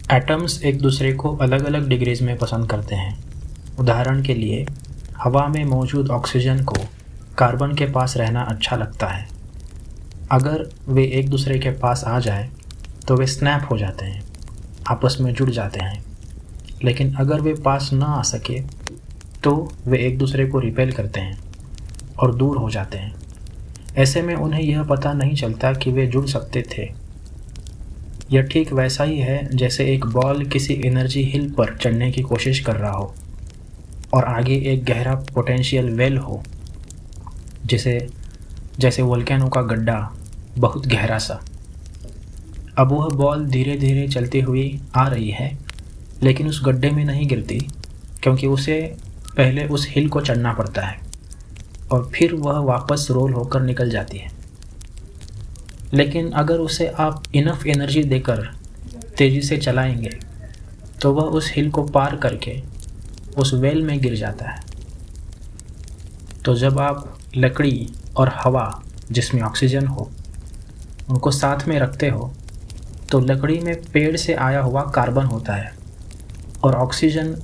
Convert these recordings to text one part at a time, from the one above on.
Atoms एक दूसरे को अलग अलग डिग्रीज में पसंद करते हैं। उदाहरण के लिए, हवा में मौजूद ऑक्सीजन को कार्बन के पास रहना अच्छा लगता है। अगर वे एक दूसरे के पास आ जाए तो वे स्नैप हो जाते हैं, आपस में जुड़ जाते हैं। लेकिन अगर वे पास ना आ सके तो वे एक दूसरे को रिपेल करते हैं और दूर हो जाते हैं। ऐसे में उन्हें यह पता नहीं चलता कि वे जुड़ सकते थे। यह ठीक वैसा ही है जैसे एक बॉल किसी एनर्जी हिल पर चढ़ने की कोशिश कर रहा हो और आगे एक गहरा पोटेंशियल वेल हो, जैसे वोल्केनो का गड्ढा, बहुत गहरा सा। अब वह बॉल धीरे धीरे चलती हुई आ रही है, लेकिन उस गड्ढे में नहीं गिरती, क्योंकि उसे पहले उस हिल को चढ़ना पड़ता है और फिर वह वापस रोल होकर निकल जाती है। लेकिन अगर उसे आप इनफ एनर्जी देकर तेज़ी से चलाएंगे तो वह उस हिल को पार करके उस वेल में गिर जाता है। तो जब आप लकड़ी और हवा, जिसमें ऑक्सीजन हो, उनको साथ में रखते हो तो लकड़ी में पेड़ से आया हुआ कार्बन होता है और ऑक्सीजन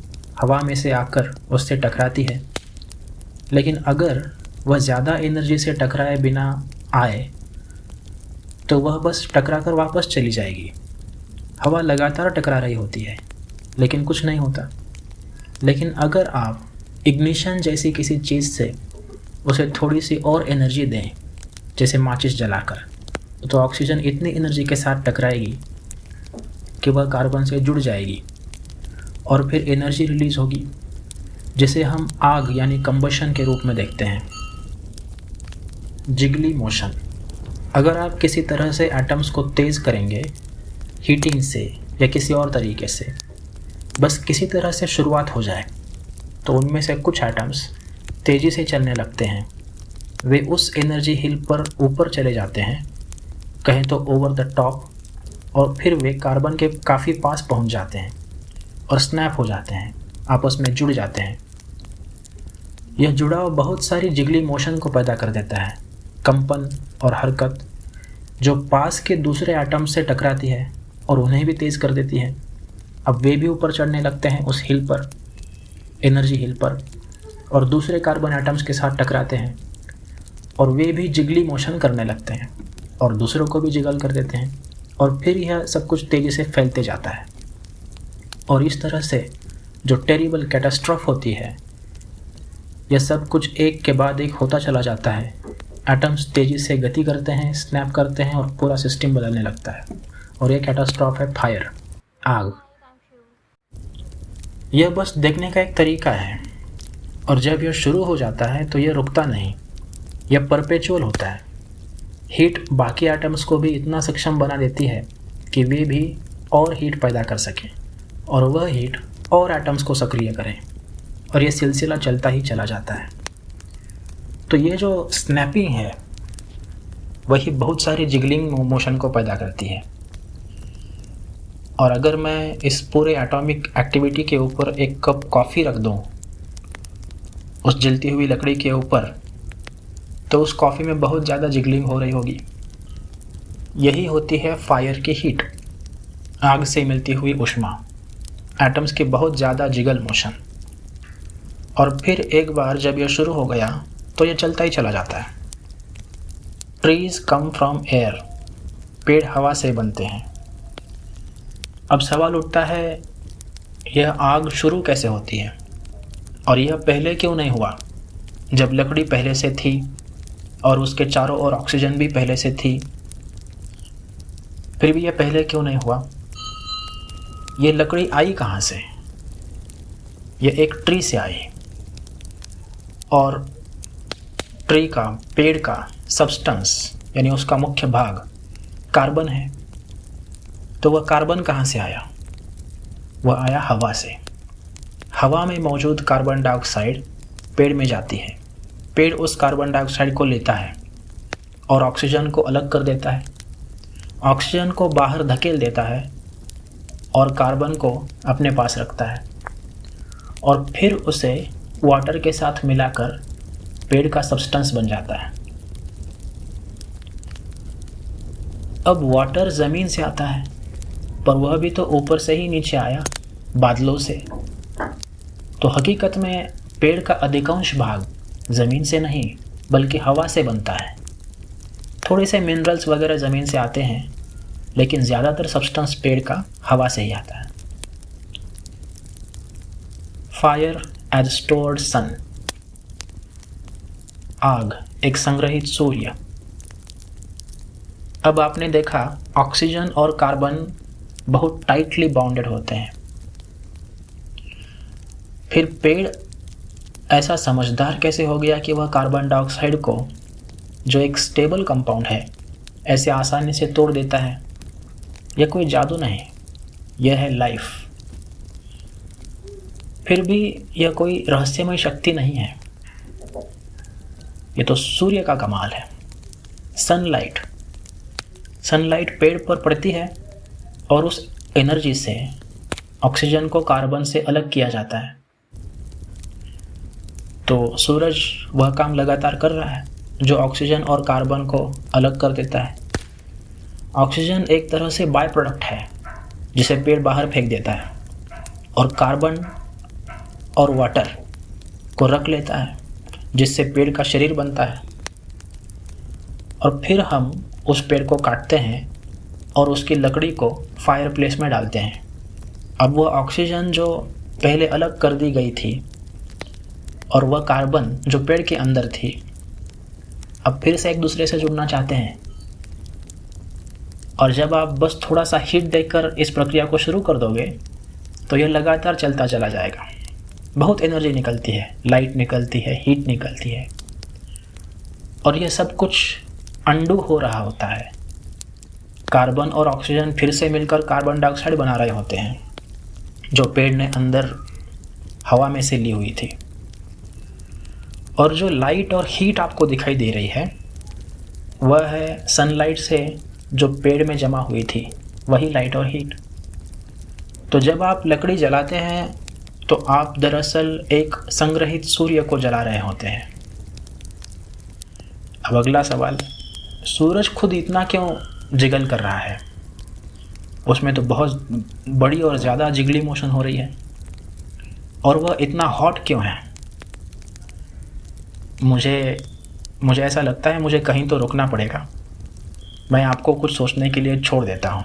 हवा में से आकर उससे टकराती है। लेकिन अगर वह ज़्यादा एनर्जी से टकराए बिना आए तो वह बस टकरा कर वापस चली जाएगी। हवा लगातार टकरा रही होती है लेकिन कुछ नहीं होता। लेकिन अगर आप इग्निशन जैसी किसी चीज़ से उसे थोड़ी सी और एनर्जी दें, जैसे माचिस जलाकर, तो ऑक्सीजन इतनी एनर्जी के साथ टकराएगी कि वह कार्बन से जुड़ जाएगी और फिर एनर्जी रिलीज़ होगी, जिसे हम आग यानी कंबशन के रूप में देखते हैं। जिगली मोशन। अगर आप किसी तरह से एटम्स को तेज़ करेंगे, हीटिंग से या किसी और तरीके से, बस किसी तरह से शुरुआत हो जाए, तो उनमें से कुछ एटम्स तेज़ी से चलने लगते हैं। वे उस एनर्जी हिल पर ऊपर चले जाते हैं, कहें तो ओवर द टॉप, और फिर वे कार्बन के काफ़ी पास पहुंच जाते हैं और स्नैप हो जाते हैं, आपस में जुड़ जाते हैं। यह जुड़ाव बहुत सारी जिगली मोशन को पैदा कर देता है, कंपन और हरकत, जो पास के दूसरे एटम से टकराती है और उन्हें भी तेज़ कर देती है। अब वे भी ऊपर चढ़ने लगते हैं उस हिल पर, एनर्जी हिल पर, और दूसरे कार्बन एटम्स के साथ टकराते हैं और वे भी जिगली मोशन करने लगते हैं और दूसरों को भी जिगल कर देते हैं, और फिर यह सब कुछ तेज़ी से फैलते जाता है। और इस तरह से जो टेरिबल कैटास्ट्रॉफ होती है, यह सब कुछ एक के बाद एक होता चला जाता है। एटम्स तेज़ी से गति करते हैं, स्नैप करते हैं और पूरा सिस्टम बदलने लगता है, और यह कैटास्ट्रॉफ है फायर, आग। यह बस देखने का एक तरीका है, और जब यह शुरू हो जाता है तो यह रुकता नहीं, यह परपेचुअल होता है। हीट बाकी एटम्स को भी इतना सक्षम बना देती है कि वे भी और हीट पैदा कर सकें, और वह हीट और एटम्स को सक्रिय करें, और यह सिलसिला चलता ही चला जाता है। तो ये जो स्नैपिंग है वही बहुत सारी जिगलिंग मोशन को पैदा करती है। और अगर मैं इस पूरे एटॉमिक एक्टिविटी के ऊपर एक कप कॉफ़ी रख दूं उस जलती हुई लकड़ी के ऊपर, तो उस कॉफ़ी में बहुत ज़्यादा जिगलिंग हो रही होगी। यही होती है फायर की हीट, आग से मिलती हुई ऊष्मा, एटम्स की बहुत ज़्यादा जिगल मोशन। और फिर एक बार जब यह शुरू हो गया तो यह चलता ही चला जाता है। ट्रीज कम फ्रॉम एयर, पेड़ हवा से बनते हैं। अब सवाल उठता है, यह आग शुरू कैसे होती है, और यह पहले क्यों नहीं हुआ, जब लकड़ी पहले से थी और उसके चारों ओर ऑक्सीजन भी पहले से थी? फिर भी यह पहले क्यों नहीं हुआ? ये लकड़ी आई कहाँ से? यह एक ट्री से आई, और ट्री का, पेड़ का सब्सटेंस यानी उसका मुख्य भाग कार्बन है। तो वह कार्बन कहाँ से आया? वह आया हवा से। हवा में मौजूद कार्बन डाइऑक्साइड पेड़ में जाती है, पेड़ उस कार्बन डाइऑक्साइड को लेता है और ऑक्सीजन को अलग कर देता है, ऑक्सीजन को बाहर धकेल देता है और कार्बन को अपने पास रखता है, और फिर उसे वाटर के साथ मिलाकर पेड़ का सब्सटेंस बन जाता है। अब वाटर ज़मीन से आता है पर वह भी तो ऊपर से ही नीचे आया, बादलों से। तो हकीकत में पेड़ का अधिकांश भाग ज़मीन से नहीं बल्कि हवा से बनता है। थोड़े से मिनरल्स वगैरह ज़मीन से आते हैं, लेकिन ज़्यादातर सब्सटेंस पेड़ का हवा से ही आता है। फायर एज स्टोर्ड सन, आग एक संग्रहित सूर्य। अब आपने देखा ऑक्सीजन और कार्बन बहुत टाइटली बाउंडेड होते हैं। फिर पेड़ ऐसा समझदार कैसे हो गया कि वह कार्बन डाइऑक्साइड को, जो एक स्टेबल कंपाउंड है, ऐसे आसानी से तोड़ देता है? यह कोई जादू नहीं, यह है लाइफ। फिर भी यह कोई रहस्यमय शक्ति नहीं है, ये तो सूर्य का कमाल है। सनलाइट पेड़ पर पड़ती है और उस एनर्जी से ऑक्सीजन को कार्बन से अलग किया जाता है। तो सूरज वह काम लगातार कर रहा है जो ऑक्सीजन और कार्बन को अलग कर देता है। ऑक्सीजन एक तरह से बाय प्रोडक्ट है जिसे पेड़ बाहर फेंक देता है, और कार्बन और वाटर को रख लेता है जिससे पेड़ का शरीर बनता है। और फिर हम उस पेड़ को काटते हैं और उसकी लकड़ी को फायर प्लेस में डालते हैं। अब वह ऑक्सीजन जो पहले अलग कर दी गई थी और वह कार्बन जो पेड़ के अंदर थी, अब फिर से एक दूसरे से जुड़ना चाहते हैं। और जब आप बस थोड़ा सा हीट देकर इस प्रक्रिया को शुरू कर दोगे तो यह लगातार चलता चला जाएगा। बहुत एनर्जी निकलती है, लाइट निकलती है, हीट निकलती है, और यह सब कुछ अंडू हो रहा होता है। कार्बन और ऑक्सीजन फिर से मिलकर कार्बन डाइऑक्साइड बना रहे होते हैं जो पेड़ ने अंदर हवा में से ली हुई थी। और जो लाइट और हीट आपको दिखाई दे रही है वह है सनलाइट से जो पेड़ में जमा हुई थी, वही लाइट और हीट। तो जब आप लकड़ी जलाते हैं तो आप दरअसल एक संग्रहित सूर्य को जला रहे होते हैं। अब अगला सवाल, सूरज खुद इतना क्यों जिगल कर रहा है? उसमें तो बहुत बड़ी और ज़्यादा जिगली मोशन हो रही है, और वह इतना हॉट क्यों है? मुझे ऐसा लगता है मुझे कहीं तो रुकना पड़ेगा। मैं आपको कुछ सोचने के लिए छोड़ देता हूँ।